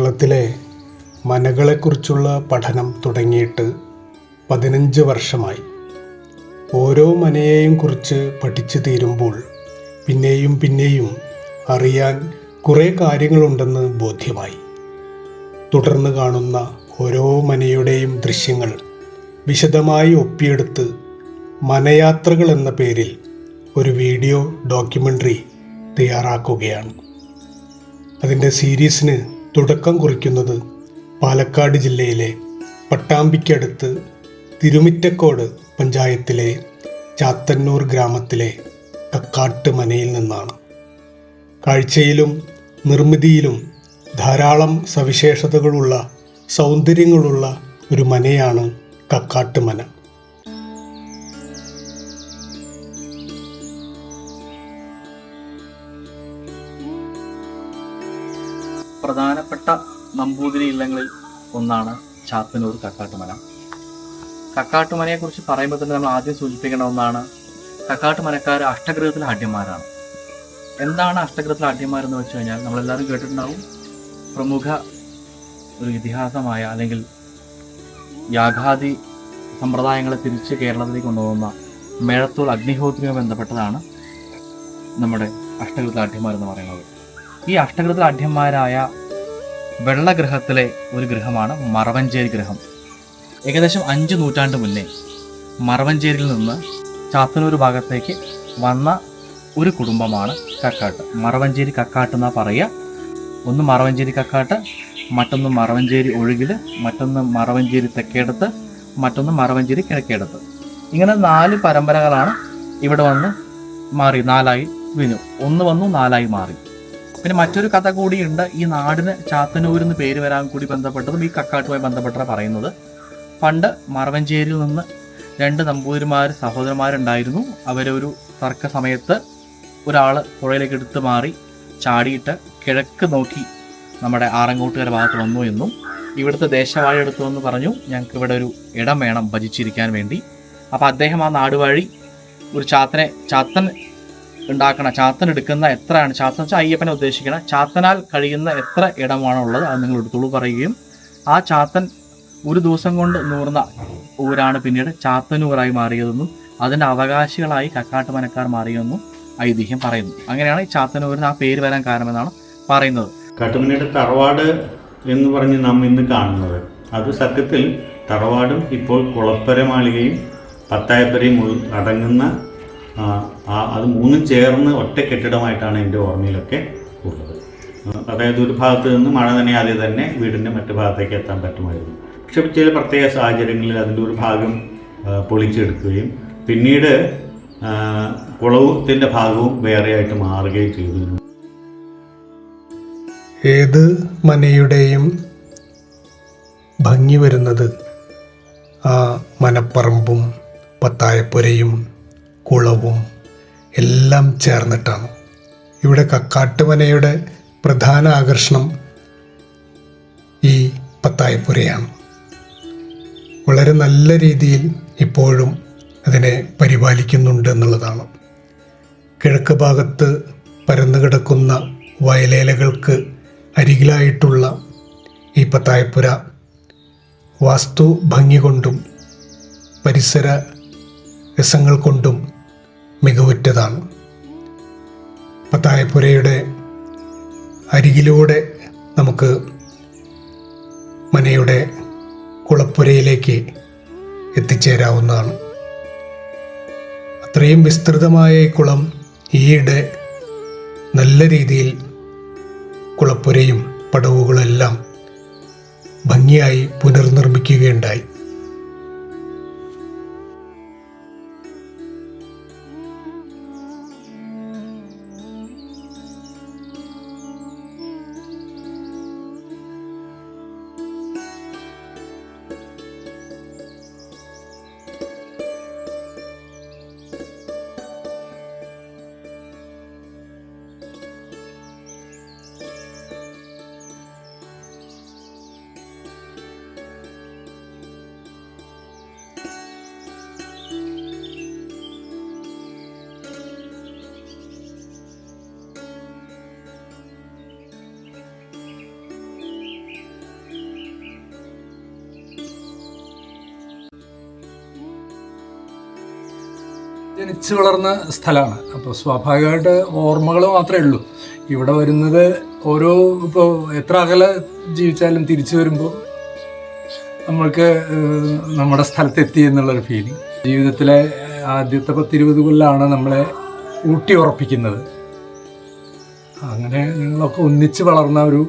കേരളത്തിലെ മനകളെക്കുറിച്ചുള്ള പഠനം തുടങ്ങിയിട്ട് 15 വർഷമായി. ഓരോ മനയെയും കുറിച്ച് പഠിച്ചു തീരുമ്പോൾ പിന്നെയും അറിയാൻ കുറേ കാര്യങ്ങളുണ്ടെന്ന് ബോധ്യമായി. തുടർന്ന് കാണുന്ന ഓരോ മനയുടെയും ദൃശ്യങ്ങൾ വിശദമായി ഒപ്പിയെടുത്ത് മനയാത്രകൾ എന്ന പേരിൽ ഒരു വീഡിയോ ഡോക്യുമെൻ്ററി തയ്യാറാക്കുകയാണ്. അതിൻ്റെ സീരീസിന് തുടക്കം കുറിക്കുന്നത് പാലക്കാട് ജില്ലയിലെ പട്ടാമ്പിക്കടുത്ത് തിരുമിറ്റക്കോട് പഞ്ചായത്തിലെ ചാത്തന്നൂർ ഗ്രാമത്തിലെ കക്കാട്ട് മനയിൽ നിന്നാണ്. കാഴ്ചയിലും നിർമ്മിതിയിലും ധാരാളം സവിശേഷതകളുള്ള സൗന്ദര്യങ്ങളുള്ള ഒരു മനയാണ് കക്കാട്ട് മന. പ്രധാനപ്പെട്ട നമ്പൂതിരി ഇല്ലങ്ങളിൽ ഒന്നാണ് ചാത്തന്നൂർ കക്കാട്ടുമന. കക്കാട്ടുമനയെക്കുറിച്ച് പറയുമ്പോൾ തന്നെ നമ്മൾ ആദ്യം സൂചിപ്പിക്കേണ്ട ഒന്നാണ്, കക്കാട്ടുമനക്കാർ അഷ്ടഗ്രഹത്തിലെ ആഢ്യന്മാരാണ്. എന്താണ് അഷ്ടഗ്രഹത്തിലെ ആഢ്യന്മാരെന്ന് വെച്ച് കഴിഞ്ഞാൽ നമ്മളെല്ലാവരും കേട്ടിട്ടുണ്ടാവും. പ്രമുഖ ഒരു ഇതിഹാസമായ അല്ലെങ്കിൽ യാഗാദി സമ്പ്രദായങ്ങളെ തിരിച്ച് കേരളത്തിലേക്ക് കൊണ്ടുപോകുന്ന മേഴത്തോൾ അഗ്നിഹോത്രിയുമായി ബന്ധപ്പെട്ടതാണ് നമ്മുടെ അഷ്ടഗ്രഹത്തിലെ ആഢ്യന്മാരെന്ന് പറയുന്നത്. ഈ അഷ്ടഗ്രഹത്തിലെ ആഢ്യന്മാരായ വെള്ളഗ്രഹത്തിലെ ഒരു ഗൃഹമാണ് മറവഞ്ചേരി ഗ്രഹം. ഏകദേശം 5 നൂറ്റാണ്ട് മുന്നേ മറവഞ്ചേരിയിൽ നിന്ന് ചാത്തന്നൂർ ഭാഗത്തേക്ക് വന്ന ഒരു കുടുംബമാണ് കക്കാട്ട്. മറവഞ്ചേരി കക്കാട്ട് എന്നാണ് പറയുക. ഒന്ന് മറവഞ്ചേരി കക്കാട്ട്, മറ്റൊന്ന് മറവഞ്ചേരി ഒഴുകിൽ, മറ്റൊന്ന് മറവഞ്ചേരി തെക്കേടത്ത്, മറ്റൊന്ന് മറവഞ്ചേരി കിഴക്കേടത്ത്. ഇങ്ങനെ 4 പരമ്പരകളാണ് ഇവിടെ വന്ന് മാറി, 4ആയി വിഞ്ഞു. ഒന്ന് വന്നു, 4ആയി മാറി. പിന്നെ മറ്റൊരു കഥ കൂടിയുണ്ട്. ഈ നാടിന് ചാത്തന്നൂരിൽ നിന്ന് പേര് വരാൻ കൂടി ബന്ധപ്പെട്ടതും ഈ കക്കാട്ടുമായി ബന്ധപ്പെട്ടാണ് പറയുന്നത്. പണ്ട് മറവഞ്ചേരിയിൽ നിന്ന് 2 നമ്പൂതിരിമാർ സഹോദരന്മാരുണ്ടായിരുന്നു. അവരൊരു തർക്ക സമയത്ത് ഒരാൾ പുഴയിലേക്ക് എടുത്ത് മാറി ചാടിയിട്ട് കിഴക്ക് നോക്കി നമ്മുടെ ആറങ്ങോട്ടുകര ഭാഗത്ത് വന്നു എന്നും ഇവിടുത്തെ ദേശവാഴ എടുത്തു എന്ന് പറഞ്ഞു, ഞങ്ങൾക്ക് ഇവിടെ ഒരു ഇടം വേണം ഭജിച്ചിരിക്കാൻ വേണ്ടി. അപ്പോൾ അദ്ദേഹം ആ നാടുവഴി ഒരു ചാത്തൻ ഉണ്ടാക്കണ, ചാത്തൻ എടുക്കുന്ന എത്രയാണ്, ചാത്തൻ വെച്ചാൽ അയ്യപ്പനെ ഉദ്ദേശിക്കണ, ചാത്തനാൽ കഴിയുന്ന എത്ര ഇടമാണോ ഉള്ളത് അത് നിങ്ങൾ എടുത്തോളൂ പറയുകയും ആ ചാത്തൻ ഒരു ദിവസം കൊണ്ട് നൂർന്ന ഊരാണ് പിന്നീട് ചാത്തന്നൂറായി മാറിയതെന്നും അതിൻ്റെ അവകാശികളായി കക്കാട്ട് മനക്കാർ മാറിയെന്നും ഐതിഹ്യം പറയുന്നു. അങ്ങനെയാണ് ഈ ചാത്തന്നൂരിന് ആ പേര് വരാൻ കാരണമെന്നാണ് പറയുന്നത്. കാട്ടുമനയുടെ തറവാട് എന്ന് പറഞ്ഞ് നാം ഇന്ന് കാണുന്നത്, അത് സത്യത്തിൽ തറവാടും ഇപ്പോൾ കുളപ്പര മാളികയും പത്തായപ്പരയും അടങ്ങുന്ന അത് 3 ചേർന്ന് ഒറ്റ കെട്ടിടമായിട്ടാണ് എൻ്റെ ഓർമ്മയിലൊക്കെ ഉള്ളത്. അതായത് ഒരു ഭാഗത്ത് നിന്ന് മഴ നനയാതെ തന്നെ വീടിൻ്റെ മറ്റു ഭാഗത്തേക്ക് എത്താൻ പറ്റുമായിരുന്നു. പക്ഷെ ചില പ്രത്യേക സാഹചര്യങ്ങളിൽ അതിൻ്റെ ഒരു ഭാഗം പൊളിച്ചെടുക്കുകയും പിന്നീട് കുളത്തിൻ്റെ ഭാഗവും വേറെയായിട്ട് മാറുകയും ചെയ്തിരുന്നു. ഏത് മനയുടെയും ഭംഗി വരുന്നത് ആ മനപ്പറമ്പും പത്തായപ്പുരയും കുളവും എല്ലാം ചേർന്നിട്ടാണ്. ഇവിടെ കക്കാട്ടുമനയുടെ പ്രധാന ആകർഷണം ഈ പത്തായപ്പുരയാണ്. വളരെ നല്ല രീതിയിൽ ഇപ്പോഴും അതിനെ പരിപാലിക്കുന്നുണ്ട് എന്നുള്ളതാണ്. കിഴക്ക് ഭാഗത്ത് പരന്നു കിടക്കുന്ന വയലേലകൾക്ക് അരികിലായിട്ടുള്ള ഈ പത്തായപ്പുര വാസ്തു ഭംഗി കൊണ്ടും പരിസര രസങ്ങൾ കൊണ്ടും മികവുറ്റതാണ്. പത്തായപ്പുരയുടെ അരികിലൂടെ നമുക്ക് മനയുടെ കുളപ്പുരയിലേക്ക് എത്തിച്ചേരാവുന്നതാണ്. അത്രയും വിസ്തൃതമായ ഈ കുളം ഈയിടെ നല്ല രീതിയിൽ കുളപ്പുരയും പടവുകളെല്ലാം ഭംഗിയായി പുനർനിർമ്മിക്കുകയുണ്ടായി. ജനിച്ചു വളർന്ന സ്ഥലമാണ്. അപ്പോൾ സ്വാഭാവികമായിട്ട് ഓർമ്മകൾ മാത്രമേ ഉള്ളൂ. ഇവിടെ വരുന്നത് ഇപ്പോൾ എത്ര അകലെ ജീവിച്ചാലും തിരിച്ചു വരുമ്പോൾ നമ്മൾക്ക് നമ്മുടെ സ്ഥലത്തെത്തി എന്നുള്ളൊരു ഫീലിംഗ്. ജീവിതത്തിലെ ആദ്യത്തെ 10-20 കൊല്ലമാണ് നമ്മളെ ഊട്ടി ഉറപ്പിക്കുന്നത്. അങ്ങനെ ഞങ്ങളൊക്കെ ഒന്നിച്ച് വളർന്ന ഒരു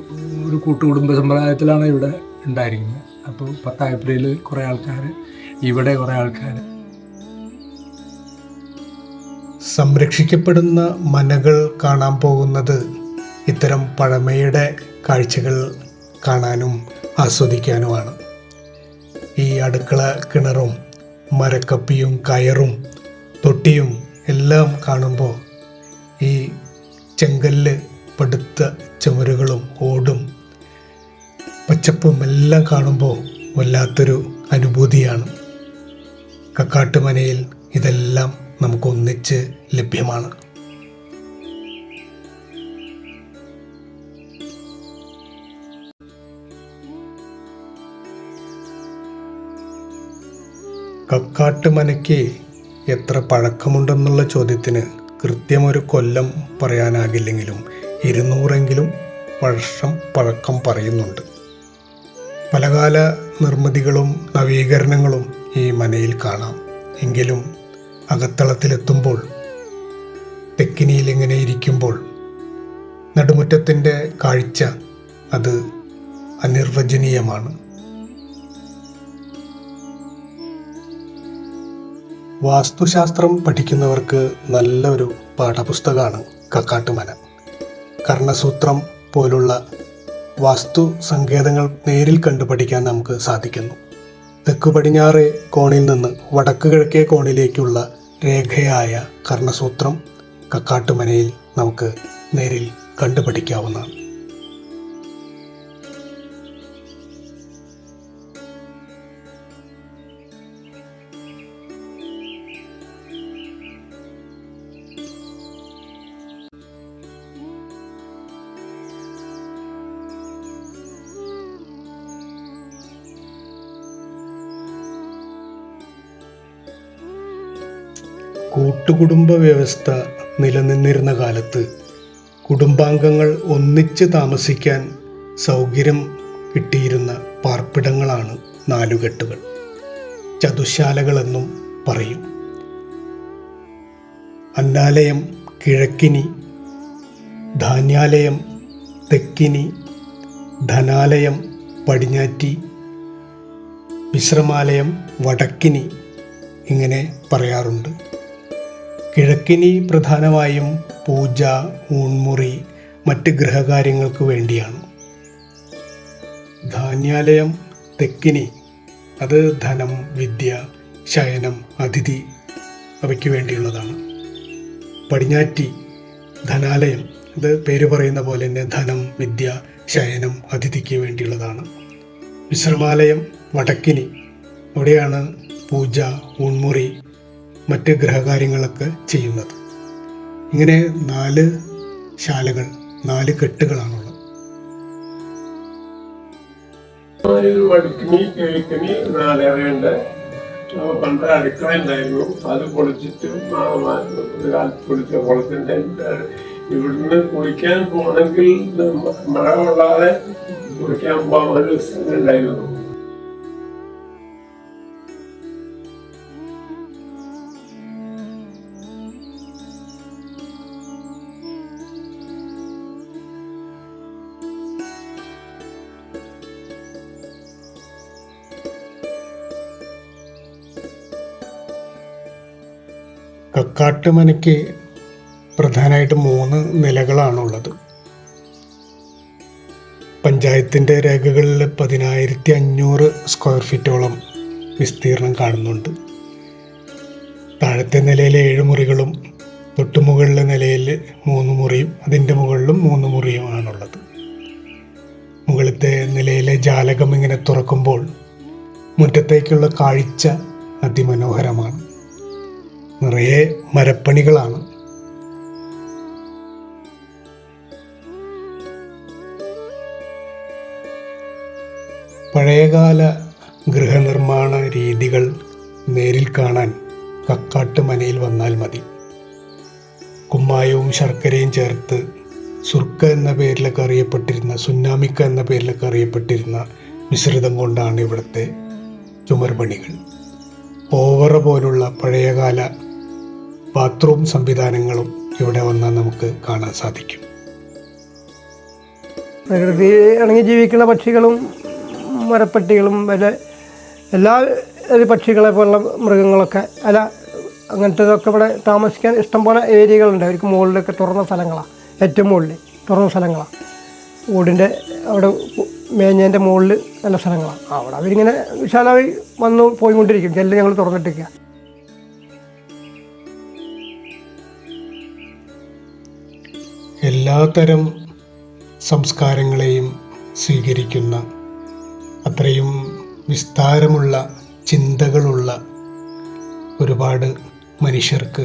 കൂട്ടുകുടുംബ സമ്പ്രദായത്തിലാണ് ഇവിടെ ഉണ്ടായിരിക്കുന്നത്. അപ്പോൾ പത്തായപ്പുരയിൽ കുറേ ആൾക്കാർ, ഇവിടെ കുറേ ആൾക്കാർ. സംരക്ഷിക്കപ്പെടുന്ന മനകൾ കാണാൻ പോകുന്നത് ഇത്തരം പഴമയുടെ കാഴ്ചകൾ കാണാനും ആസ്വദിക്കാനുമാണ്. ഈ അടുക്കള കിണറും മരക്കപ്പിയും കയറും തൊട്ടിയും എല്ലാം കാണുമ്പോൾ ഈ ചെങ്കല്ല് പടുത്ത ചുമരുകളും ഓടും പച്ചപ്പും എല്ലാം കാണുമ്പോൾ വല്ലാത്തൊരു അനുഭൂതിയാണ്. കക്കാട്ടുമനയിൽ ഇതെല്ലാം നമുക്കൊന്നിച്ച് ലഭ്യമാണ്. കക്കാട്ടുമനയ്ക്ക് എത്ര പഴക്കമുണ്ടെന്നുള്ള ചോദ്യത്തിന് കൃത്യമൊരു കൊല്ലം പറയാനാകില്ലെങ്കിലും 200 വർഷം പഴക്കം പറയുന്നുണ്ട്. പലകാല നിർമ്മിതികളും നവീകരണങ്ങളും ഈ മനയിൽ കാണാം. എങ്കിലും അകത്തളത്തിലെത്തുമ്പോൾ, തെക്കിനിയിൽ ഇങ്ങനെ ഇരിക്കുമ്പോൾ നടുമുറ്റത്തിൻ്റെ കാഴ്ച അത് അനിർവചനീയമാണ്. വാസ്തുശാസ്ത്രം പഠിക്കുന്നവർക്ക് നല്ലൊരു പാഠപുസ്തകമാണ് കക്കാട്ടുമന. കർണസൂത്രം പോലുള്ള വാസ്തു സങ്കേതങ്ങൾ നേരിൽ കണ്ടു പഠിക്കാൻ നമുക്ക് സാധിക്കുന്നു. തെക്ക് പടിഞ്ഞാറ് കോണിൽ നിന്ന് വടക്ക് കിഴക്കേ കോണിലേക്കുള്ള രേഖയായ കർണസൂത്രം കക്കാട്ടുമനയിൽ നമുക്ക് നേരിൽ കണ്ടുപഠിക്കാവുന്നതാണ്. കൂട്ടുകുടുംബ വ്യവസ്ഥ നിലനിന്നിരുന്ന കാലത്ത് കുടുംബാംഗങ്ങൾ ഒന്നിച്ച് താമസിക്കാൻ സൗകര്യം കിട്ടിയിരുന്ന പാർപ്പിടങ്ങളാണ് നാലുകെട്ടുകൾ. ചതുശാലകളെന്നും പറയും. അന്നാലയം കിഴക്കിനി, ധാന്യാലയം തെക്കിനി, ധനാലയം പടിഞ്ഞാറ്റി, വിശ്രമാലയം വടക്കിനി ഇങ്ങനെ പറയാറുണ്ട്. കിഴക്കിനി പ്രധാനമായും പൂജ, ഊൺമുറി, മറ്റ് ഗൃഹകാര്യങ്ങൾക്ക് വേണ്ടിയാണ്. ധാന്യാലയം തെക്കിനി അത് ധനം, വിദ്യ, ശയനം, അതിഥി അവയ്ക്ക് വേണ്ടിയുള്ളതാണ്. പടിഞ്ഞാറ്റി ധനാലയം അത് പേര് പറയുന്ന പോലെ തന്നെ ധനം, വിദ്യ, ശയനം, അതിഥിക്ക് വേണ്ടിയുള്ളതാണ്. വിശ്രമാലയം വടക്കിനി അവിടെയാണ് പൂജ, ഊൺമുറി, മറ്റ് ഗൃഹകാര്യങ്ങളൊക്കെ ചെയ്യുന്നത്. ഇങ്ങനെ 4 ശാലകൾ, 4 കെട്ടുകളാണുള്ളത്. വടക്കിനി, കിഴക്കിനി, നാലവയുണ്ട്. പണ്ട് അടുക്കള ഉണ്ടായിരുന്നു, അത് പൊളിച്ചിട്ട് പൊളിച്ച കുളത്തിൻ്റെ ഇവിടുന്ന് കുളിക്കാൻ പോകണമെങ്കിൽ മഴ കൊള്ളാതെ കുളിക്കാൻ പോകാൻ ഒരു സ്ഥലം ഉണ്ടായിരുന്നു. കക്കാട്ടുമനയ്ക്ക് പ്രധാനമായിട്ട് 3 നിലകളാണുള്ളത്. പഞ്ചായത്തിൻ്റെ രേഖകളിൽ 10,500 സ്ക്വയർ ഫീറ്റോളം വിസ്തീർണം കാണുന്നുണ്ട്. താഴത്തെ നിലയിൽ 7 മുറികളും തൊട്ടുമുകളിലെ നിലയിൽ 3 മുറിയും അതിൻ്റെ മുകളിലും 3 മുറിയുമാണുള്ളത്. മുകളിലത്തെ നിലയിലെ ജാലകം ഇങ്ങനെ തുറക്കുമ്പോൾ മുറ്റത്തേക്കുള്ള കാഴ്ച അതിമനോഹരമാണ്. നിറയെ മരപ്പണികളാണ്. പഴയകാല ഗൃഹനിർമ്മാണ രീതികൾ നേരിൽ കാണാൻ കക്കാട്ട് മനയിൽ വന്നാൽ മതി. കുമ്മായവും ശർക്കരയും ചേർത്ത് സുർക്ക എന്ന പേരിലൊക്കെ അറിയപ്പെട്ടിരുന്ന, സുന്നാമിക്ക എന്ന പേരിലൊക്കെ അറിയപ്പെട്ടിരുന്ന മിശ്രിതം കൊണ്ടാണ് ഇവിടുത്തെ ചുമർപണികൾ. ഓവറ പോലുള്ള പഴയകാല ബാത്റൂം സംവിധാനങ്ങളും ഇവിടെ വന്നാൽ നമുക്ക് കാണാൻ സാധിക്കും. പ്രകൃതി ഇണങ്ങി ജീവിക്കുന്ന പക്ഷികളും മരപ്പട്ടികളും എല്ലാ പക്ഷികളെ പോലുള്ള മൃഗങ്ങളൊക്കെ അങ്ങനത്തതൊക്കെ ഇവിടെ താമസിക്കാൻ ഇഷ്ടംപോലെ ഏരിയകളുണ്ട്. അവർക്ക് മുകളിലൊക്കെ തുറന്ന സ്ഥലങ്ങളാണ്, ഏറ്റവും മുകളിൽ തുറന്ന സ്ഥലങ്ങളാണ്. ഓടിൻ്റെ അവിടെ മേഞ്ഞതിൻ്റെ മുകളിൽ നല്ല സ്ഥലങ്ങളാണ്. അവിടെ അവരിങ്ങനെ വിശാലമായി വന്നു പോയിക്കൊണ്ടിരിക്കും. ചെല്ല് ഞങ്ങൾ തുറന്നിട്ടിരിക്കുക. എല്ലാത്തരം സംസ്കാരങ്ങളെയും സ്വീകരിക്കുന്ന, അത്രയും വിസ്താരമുള്ള ചിന്തകളുള്ള ഒരുപാട് മനുഷ്യർക്ക്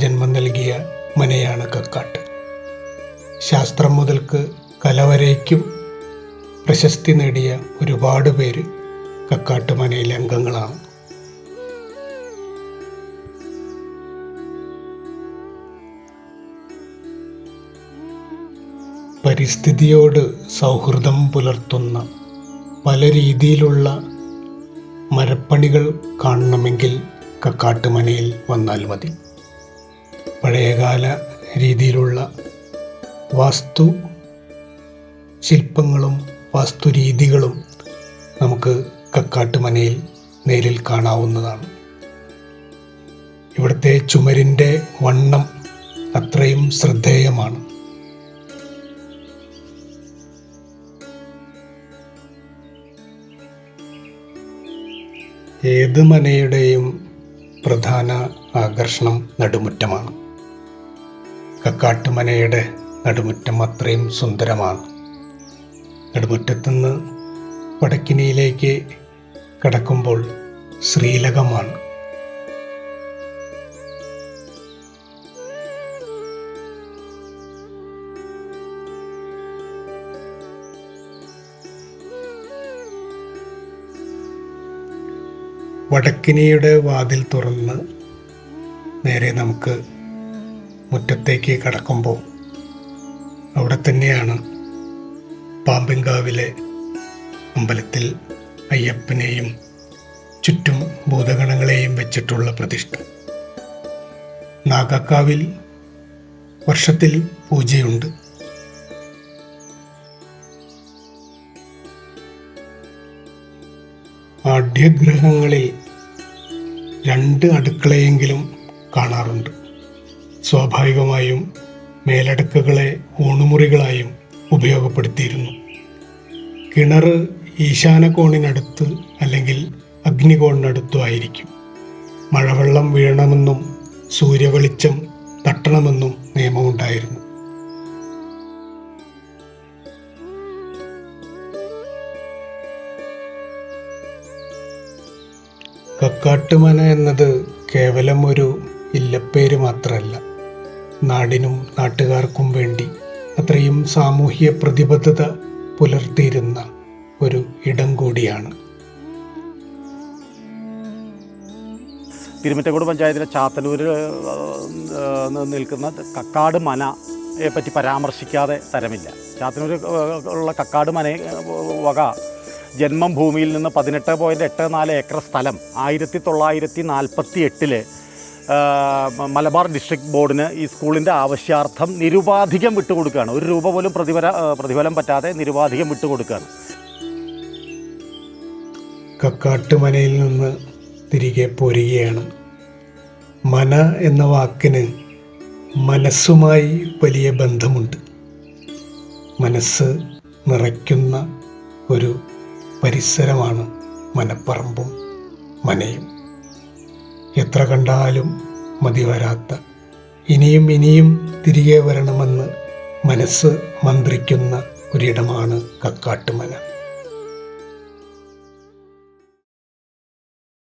ജന്മം നൽകിയ മനയാണ് കക്കാട്ട്. ശാസ്ത്രം മുതൽക്ക് കല വരയ്ക്കും പ്രശസ്തി നേടിയ ഒരുപാട് പേര് കക്കാട്ട് മനയിലെ അംഗങ്ങളാണ്. പരിസ്ഥിതിയോട് സൗഹൃദം പുലർത്തുന്ന പല രീതിയിലുള്ള മരപ്പണികൾ കാണണമെങ്കിൽ കക്കാട്ട് മനയിൽ വന്നാൽ മതി. പഴയകാല രീതിയിലുള്ള വാസ്തു ശില്പങ്ങളും വാസ്തുരീതികളും നമുക്ക് കക്കാട്ട് മനയിൽ നേരിൽ കാണാവുന്നതാണ്. ഇവിടുത്തെ ചുമരിൻ്റെ വണ്ണം അത്രയും ശ്രദ്ധേയമാണ്. ഏത് മനയുടെയും പ്രധാന ആകർഷണം നടുമുറ്റമാണ്. കക്കാട്ട് മനയുടെ നടുമുറ്റം അത്രയും സുന്ദരമാണ്. നടുമുറ്റത്തുനിന്ന് വടക്കിനിയിലേക്ക് കടക്കുമ്പോൾ ശ്രീലകമാണ്. വടക്കിനിയുടെ വാതിൽ തുറന്ന് നേരെ നമുക്ക് മുറ്റത്തേക്ക് കടക്കുമ്പോൾ അവിടെ തന്നെയാണ് പാമ്പിൻകാവിലെ അമ്പലത്തിൽ അയ്യപ്പനെയും ചുറ്റും ഭൂതഗണങ്ങളെയും വെച്ചിട്ടുള്ള പ്രതിഷ്ഠ. നാഗക്കാവിൽ വർഷത്തിൽ പൂജയുണ്ട്. ആഢ്യഗ്രഹങ്ങളിൽ 2 അടുക്കളയെങ്കിലും കാണാറുണ്ട്. സ്വാഭാവികമായും മേലടുക്കുകളെ ഊണുമുറികളായും ഉപയോഗപ്പെടുത്തിയിരുന്നു. കിണർ ഈശാനകോണിനടുത്ത് അല്ലെങ്കിൽ അഗ്നികോണിനടുത്തോ ആയിരിക്കും. മഴവെള്ളം വീഴണമെന്നും സൂര്യവെളിച്ചം തട്ടണമെന്നും നിയമമുണ്ടായിരുന്നു. കക്കാട്ടുമന എന്നത് കേവലം ഒരു ഇല്ലപ്പേര് മാത്രമല്ല, നാടിനും നാട്ടുകാർക്കും വേണ്ടി അത്രയും സാമൂഹ്യ പ്രതിബദ്ധത പുലർത്തിയിരുന്ന ഒരു ഇടം കൂടിയാണ്. തിരുമിറ്റങ്കോട് പഞ്ചായത്തിലെ ചാത്തന്നൂരിൽ നിൽക്കുന്ന കക്കാട് മനയെ പറ്റി പരാമർശിക്കാതെ തരമില്ല. ചാത്തന്നൂർ ഉള്ള കക്കാട് മന വക ജന്മം ഭൂമിയിൽ നിന്ന് 18.84 ഏക്കർ സ്ഥലം 1948 മലബാർ ഡിസ്ട്രിക്ട് ബോർഡിന് ഈ സ്കൂളിൻ്റെ ആവശ്യാർത്ഥം നിരുപാധികം വിട്ടുകൊടുക്കുകയാണ്. 1 രൂപ പോലും പ്രതിഫലം പറ്റാതെ നിരുപാധികം വിട്ടുകൊടുക്കുകയാണ്. കക്കാട്ടുമനയിൽ നിന്ന് തിരികെ പോരുകയാണ്. മന എന്ന വാക്കിന് മനസ്സുമായി വലിയ ബന്ധമുണ്ട്. മനസ്സ് നിറയ്ക്കുന്ന ഒരു പരിസരമാണ് മനപ്പറമ്പും മനയും. എത്ര കണ്ടാലും മതി വരാത്ത, ഇനിയും ഇനിയും തിരികെ വരണമെന്ന് മനസ്സ് മന്ത്രിക്കുന്ന ഒരിടമാണ് കക്കാട്ടുമന.